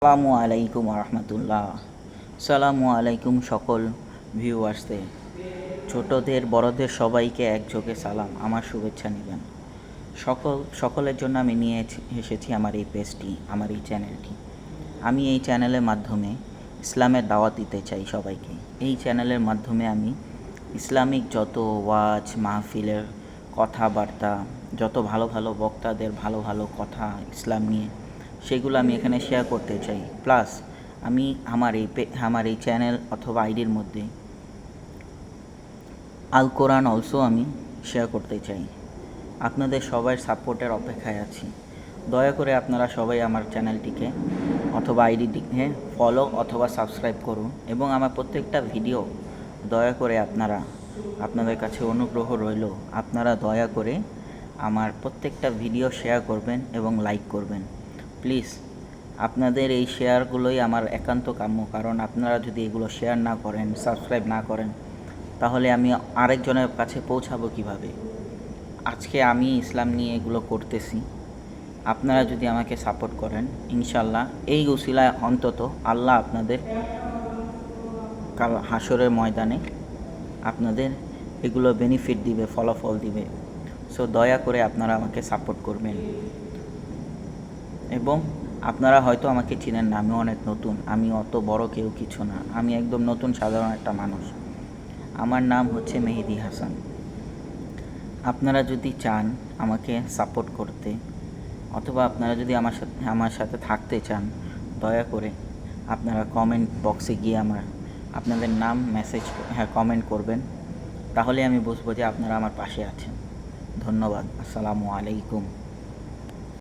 আসসালামু আলাইকুম রহমতুল্লাহ। সালামু আলাইকুম সকল ভিউয়ার্সদের, ছোটদের বড়দের সবাইকে একযোগে সালাম, আমার শুভেচ্ছা নেবেন। সকলের জন্য আমি নিয়ে এসেছি আমার এই পেজটি, আমার এই চ্যানেলটি। আমি এই চ্যানেলের মাধ্যমে ইসলামের দাওয়াত দিতে চাই সবাইকে। এই চ্যানেলের মাধ্যমে আমি ইসলামিক যত ওয়াজ মাহফিলের কথাবার্তা, যত ভালো ভালো বক্তাদের ভালো ভালো কথা ইসলাম নিয়ে, সেগুলো আমি এখানে শেয়ার করতে চাই। প্লাস আমি আমার এই চ্যানেল অথবা আইডির মধ্যে আল কোরআন অলসো আমি শেয়ার করতে চাই। আপনাদের সবার সাপোর্টের অপেক্ষায় আছি। দয়া করে আপনারা সবাই আমার চ্যানেলটিকে অথবা আইডিটিকে ফলো অথবা সাবস্ক্রাইব করুন এবং আমার প্রত্যেকটা ভিডিও দয়া করে আপনাদের কাছে অনুগ্রহ রইল, আপনারা দয়া করে আমার প্রত্যেকটা ভিডিও শেয়ার করবেন এবং লাইক করবেন। প্লিজ, আপনাদের এই শেয়ারগুলোই আমার একান্ত কাম্য, কারণ আপনারা যদি এগুলো শেয়ার না করেন, সাবস্ক্রাইব না করেন, তাহলে আমি আরেকজনের কাছে পৌঁছাবো কিভাবে? আজকে আমি ইসলাম নিয়ে এগুলো করতেছি, আপনারা যদি আমাকে সাপোর্ট করেন, ইনশাল্লাহ এই উসিলায় অন্তত আল্লাহ আপনাদের কাল হাসরের ময়দানে আপনাদের এগুলো বেনিফিট দিবে, ফলাফল দিবে। সো দয়া করে আপনারা আমাকে সাপোর্ট করবেন। এবং আপনারা হয়তো আমাকে চিনেন না, আমি অনেক নতুন, আমি অত বড় কেউ কিছু না, আমি একদম নতুন সাধারণ একটা মানুষ। আমার নাম হচ্ছে মেহেদি হাসান। আপনারা যদি চান আমাকে সাপোর্ট করতে, অথবা আপনারা যদি আমার সাথে থাকতে চান, দয়া করে আপনারা কমেন্ট বক্সে গিয়ে আপনাদের নাম কমেন্ট করবেন। তাহলে আমি বুঝবো যে আপনারা আমার পাশে আছেন। ধন্যবাদ। আসসালামু আলাইকুম।